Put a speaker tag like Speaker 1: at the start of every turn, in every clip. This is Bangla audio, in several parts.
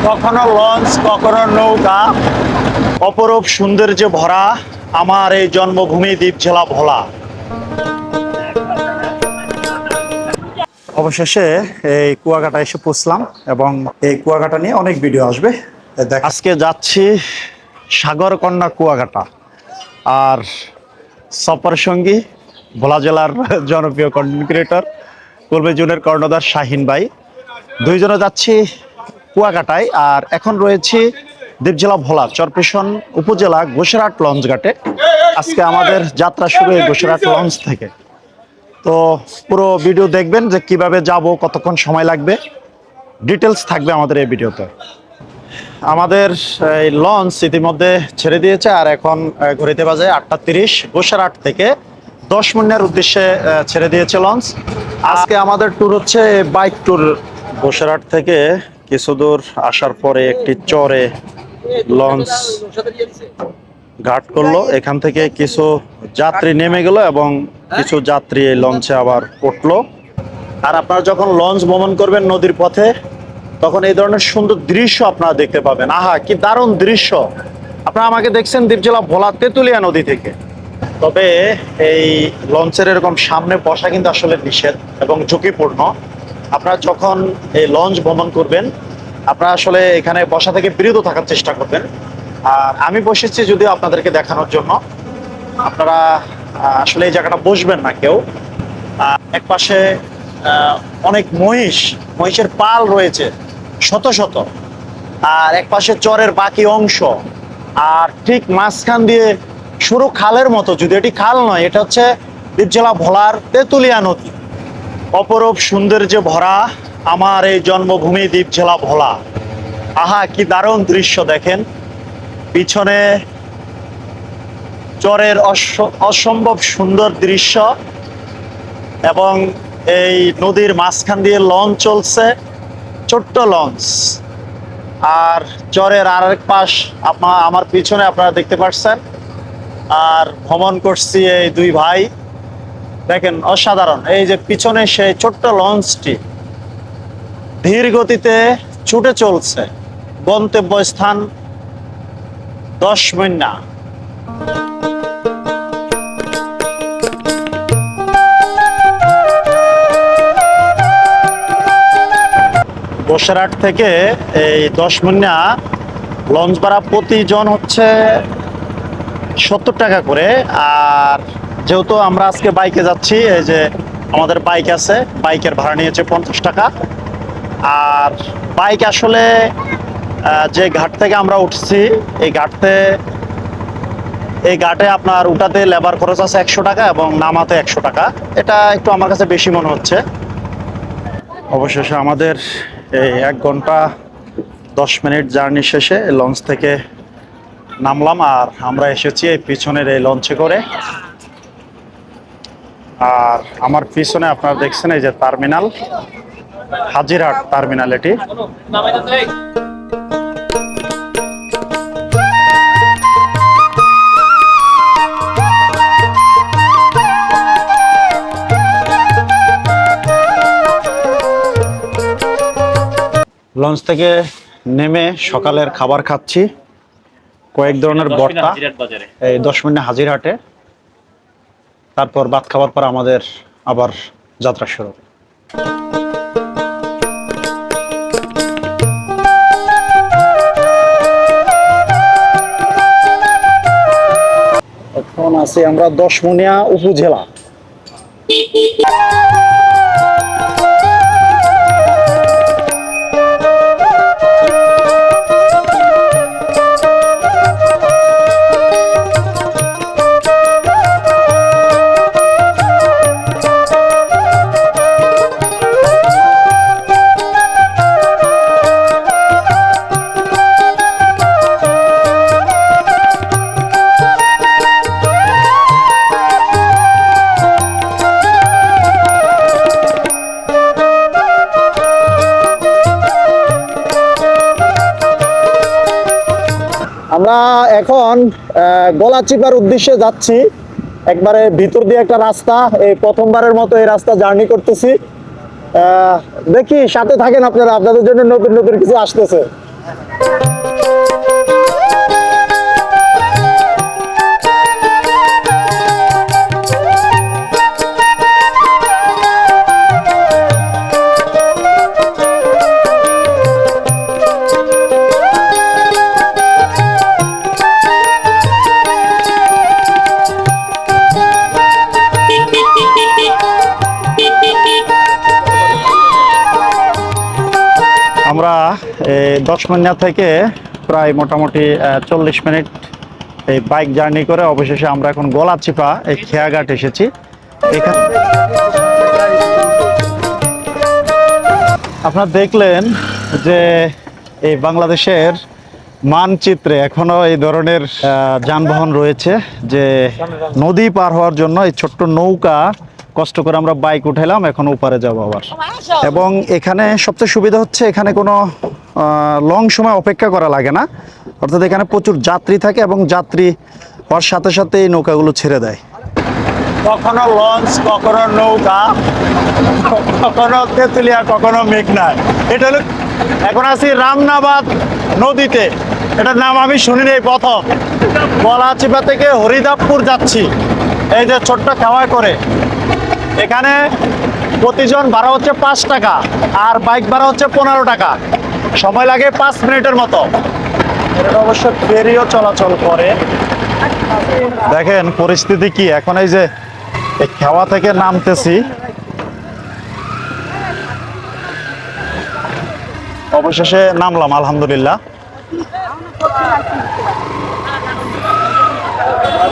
Speaker 1: কখনো লঞ্চ, কখনো নৌকা, অপরূপ সৌন্দর্যে ভরা আমার এই জন্মভূমি দ্বীপ জেলা ভোলা। অবশেষে এই কুয়াকাটা এসে পৌঁছলাম এবং এই কুয়াকাটা নিয়ে অনেক ভিডিও আসবে। আজকে যাচ্ছি সাগরকন্যা কুয়াকাটা, আর সফর সঙ্গী ভোলা জেলার জনপ্রিয় কন্টেন্ট ক্রিয়েটর কলবে জুনের কর্ণধার শাহিন ভাই। দুইজনে যাচ্ছি কুয়াকাটায়, আর এখন রয়েছি দ্বীপ জেলা ভোলা চরপেশন উপজেলা গোসেরহাট লঞ্চ ঘাটে। আজকে আমাদের যাত্রা শুরু এই গোসেরহাট লঞ্চ থেকে। তো পুরো ভিডিও দেখবেন যে কিভাবে যাব, কতক্ষণ সময় লাগবে, ডিটেলস থাকবে আমাদের এই ভিডিওতে। আমাদের এই লঞ্চ ইতিমধ্যে ছেড়ে দিয়েছে, আর এখন ঘড়িতে বাজে 8:30। গোসেরহাট থেকে 10 মিনিটের উদ্দেশ্যে ছেড়ে দিয়েছে লঞ্চ। আজকে আমাদের ট্যুর হচ্ছে বাইক ট্যুর। গোসেরহাট থেকে কিছু দূর আসার পরে একটি চরে লঞ্চ ঘাট করলো। এখান থেকে কিছু যাত্রী নেমে গেল এবং কিছু যাত্রী এই লঞ্চে আবার উঠলো। আর আপনারা যখন লঞ্চ ভ্রমণ করবেন নদীর পথে, তখন এই ধরনের সুন্দর দৃশ্য আপনারা দেখতে পাবেন। আহা, কি দারুণ দৃশ্য! আপনারা আমাকে দেখছেন দ্বীপ জেলা ভোলা তেঁতুলিয়া নদী থেকে। তবে এই লঞ্চের এরকম সামনে বসা কিন্তু আসলে নিষেধ এবং ঝুঁকিপূর্ণ। আপনারা যখন এই লঞ্চ ভ্রমণ করবেন, আপনারা আসলে এখানে বসা থেকে বিরত থাকার চেষ্টা করবেন। আর আমি বসেছি যদিও আপনাদেরকে দেখানোর জন্য। আপনারা আসলে এই জায়গাটা বসবেন না কেউ। এক পাশে অনেক মহিষের পাল রয়েছে শত শত, আর এক পাশে চরের বাকি অংশ, আর ঠিক মাঝখান দিয়ে সরু খালের মতো, যদি এটি খাল নয়, এটা হচ্ছে দ্বীপ জেলা ভোলার তেঁতুলিয়া নদী। অপরূপ সৌন্দর্যে ভরা আমার এই জন্মভূমি দ্বীপ জেলা ভোলা। আহা, কি দারুণ দৃশ্য দেখেন! পিছনে চরের অসম্ভব সুন্দর দৃশ্য, এবং এই নদীর মাঝখান দিয়ে লঞ্চ চলছে, ছোট্ট লঞ্চ। আর চরের আরেক পাশ আমার পিছনে আপনারা দেখতে পাচ্ছেন। আর ভ্রমণ করছি এই দুই ভাই, দেখেন অসাধারণ। এই যে পিছনে সেই ছোট্ট লঞ্চটি ধীর গতিতে ছুটে চলছে গন্তব্যস্থান 10 মিনিট। গোসেরহাট থেকে এই 10 মিনিট লঞ্চ ভাড়া প্রতিজন হচ্ছে 70 টাকা করে। আর যেহেতু আমরা আজকে বাইকে যাচ্ছি, এই যে আমাদের বাইক আছে, বাইকের ভাড়া নিয়েছে 50 টাকা। আর বাইক আসলে যে ঘাট থেকে আমরা উঠছি, এই ঘাটে আপনার উঠাতে লেবার খরচ আছে 100 টাকা এবং নামাতে 100 টাকা। এটা একটু আমার কাছে বেশি মনে হচ্ছে। অবশেষে আমাদের এই 1 ঘন্টা 10 মিনিট জার্নি শেষে লঞ্চ থেকে নামলাম, আর আমরা এসেছি এই পিছনের এই লঞ্চে করে। আর আমার পিছনে আপনারা দেখছেন এই যে টার্মিনাল, হাজিরহাট টার্মিনাল এটি। লঞ্চ থেকে নেমে সকালের খাবার খাচ্ছি, কয়েক ধরনের ভর্তা, এই 10 মিনিট হাজিরহাটে। তারপর ভাত খাবার পর আমাদের আবার যাত্রা শুরু। এখন আছি আমরা 10 মিনিট উপজেলা। আমরা এখন গলাচিপার উদ্দেশ্যে যাচ্ছি। একবারে ভিতর দিয়ে একটা রাস্তা, এই প্রথমবারের মতো এই রাস্তা জার্নি করতেছি। দেখি, সাথে থাকেন আপনারা, আপনাদের জন্য নতুন নতুন কিছু আসতেছে। দশমন্যা থেকে প্রায় মোটামুটি 40 মিনিট এই বাইক জার্নি করে অবশেষে আমরা এখন গলাচিপা এই খেয়াঘাট এসেছি। এখানে আপনারা দেখলেন যে এই বাংলাদেশের মানচিত্রে এখনো এই ধরনের যানবাহন রয়েছে, যে নদী পার হওয়ার জন্য এই ছোট্ট নৌকা কষ্ট করে আমরা বাইক উঠাইলাম, এখন ওপারে যাবো আবার। এবং এখানে সবচেয়ে সুবিধা হচ্ছে এখানে কোনো লং সময় অপেক্ষা করা লাগে না, অর্থাৎ এখানে প্রচুর যাত্রী থাকে এবং যাত্রী হওয়ার সাথে সাথে এই নৌকাগুলো ছেড়ে দেয়। কখনো লঞ্চ, কখনো নৌকা, কখনো তেঁতুলিয়া, কখনো মেঘনায়। এটা হলো, এখন আছি রামনাবাদ নদীতে, এটার নাম আমি শুনিনি, এই প্রথম। গলাচিপা থেকে হরিদাবপুর যাচ্ছি এই যে ছোট্ট খাওয়ায় করে। এখানে প্রতিজন ভাড়া হচ্ছে 5 টাকা, আর বাইক ভাড়া হচ্ছে 15 টাকা। সময় লাগে 5 মিনিটের মতো। এটা অবশ্য ফেরিও চলাচল করে। দেখেন পরিস্থিতি কি, এখন এই যে খাওয়া থেকে নামতেছি, অবশেষে নামলাম আলহামদুলিল্লাহ।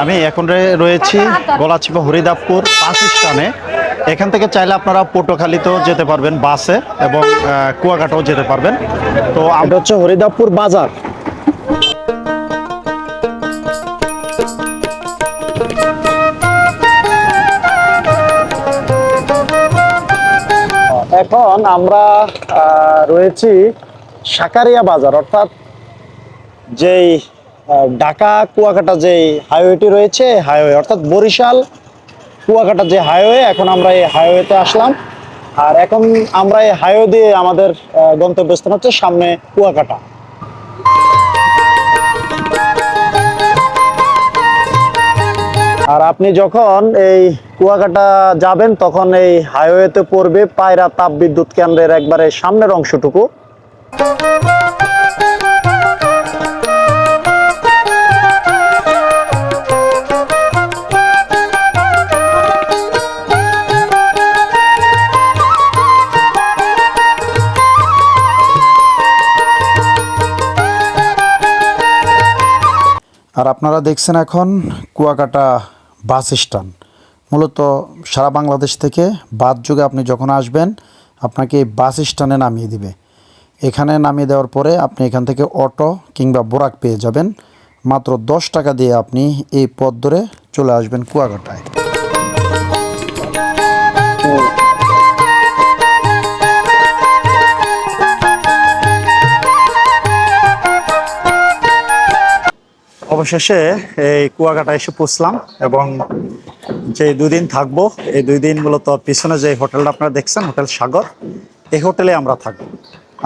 Speaker 1: আমি এখন রয়েছি গলাচিপা হরিদাবপুর বাস স্ট্যান্ডে। এখান থেকে চাইলে আপনারা পটুয়াখালীতেও যেতে পারবেন বাসে, এবং কুয়াকাটাও যেতে পারবেন। তো এটা হচ্ছে হরিদাবপুর বাজার। এখন আমরা রয়েছি সাকারিয়া বাজার, অর্থাৎ যেই ঢাকা কুয়াকাটা যে হাইওয়েটি রয়েছে, হাইওয়ে অর্থাৎ বরিশাল কুয়াকাটা যে হাইওয়ে, এখন আমরা এই হাইওয়েতে আসলাম। আর এখন আমরা এই হাইওয়ে দিয়ে আমাদের গন্তব্যস্থান হচ্ছে সামনে কুয়াকাটা। আর আপনি যখন এই কুয়াকাটা যাবেন তখন এই হাইওয়েতে পড়বে পায়রা তাপ বিদ্যুৎ কেন্দ্রের একবারে সামনের অংশটুকু। আর আপনারা দেখছেন এখন কুয়াকাটা বাস স্ট্যান্ড। মূলত সারা বাংলাদেশ থেকে বাস যোগে আপনি যখন আসবেন আপনাকে এই বাস স্ট্যান্ডে নামিয়ে দিবে। এখানে নামিয়ে দেওয়ার পরে আপনি এখান থেকে অটো কিংবা বোরাক পেয়ে যাবেন। মাত্র 10 টাকা দিয়ে আপনি এই পথ ধরে চলে আসবেন কুয়াকাটায়। অবশেষে এই কুয়াকাটায় এসে পৌঁছলাম, এবং যে 2 দিন থাকবো, এই 2 দিন মূলত পিছনে যে হোটেলটা আপনারা দেখছেন, হোটেল সাগর, এই হোটেলে আমরা থাকবো।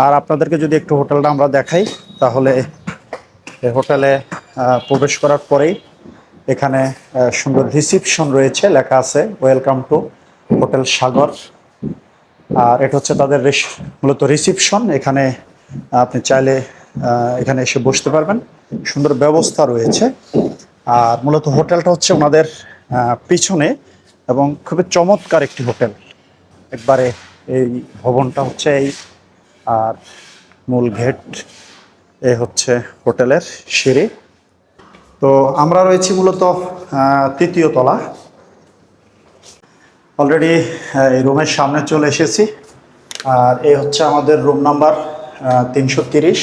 Speaker 1: আর আপনাদেরকে যদি একটু হোটেলটা আমরা দেখাই, তাহলে এই হোটেলে প্রবেশ করার পরেই এখানে সুন্দর রিসিপশন রয়েছে, লেখা আছে ওয়েলকাম টু হোটেল সাগর। আর এটা হচ্ছে তাদের মূলত রিসিপশন। এখানে আপনি চাইলে এখানে এসে বসতে পারবেন, সুন্দর ব্যবস্থা রয়েছে। আর মূলত হোটেলটা হচ্ছে ওনাদের পিছনে, এবং খুবই চমৎকার একটি হোটেল। একবারে এই ভবনটা হচ্ছে এই, আর মূল গেট এ হচ্ছে হোটেলের সিঁড়ি। তো আমরা রয়েছি মূলত 3য় তলা। অলরেডি এই রুমের সামনে চলে এসেছি। আর এই হচ্ছে আমাদের রুম নাম্বার 330।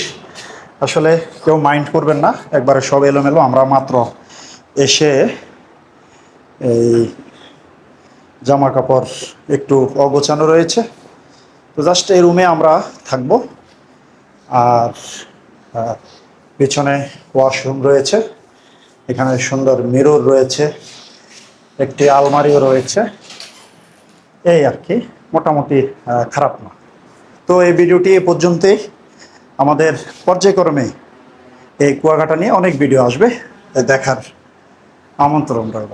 Speaker 1: আসলে কেউ মাইন্ড করবেন না, একবারে সব এলোমেলো। আমরা মাত্র এসে এই জামা কাপড় একটু অগোছানো রয়েছে, তো জাস্ট এই রুমে আমরা থাকবো। আর পিছনে ওয়াশরুম রয়েছে, এখানে সুন্দর মিরর রয়েছে, একটি আলমারিও রয়েছে। এই আর কি, মোটামুটি খারাপ না। তো এই ভিডিওটি এ পর্যন্তই। আমাদের পর্যায়ক্রমে এই কুয়াকাটা নিয়ে অনেক ভিডিও আসবে, দেখার আমন্ত্রণ রইল।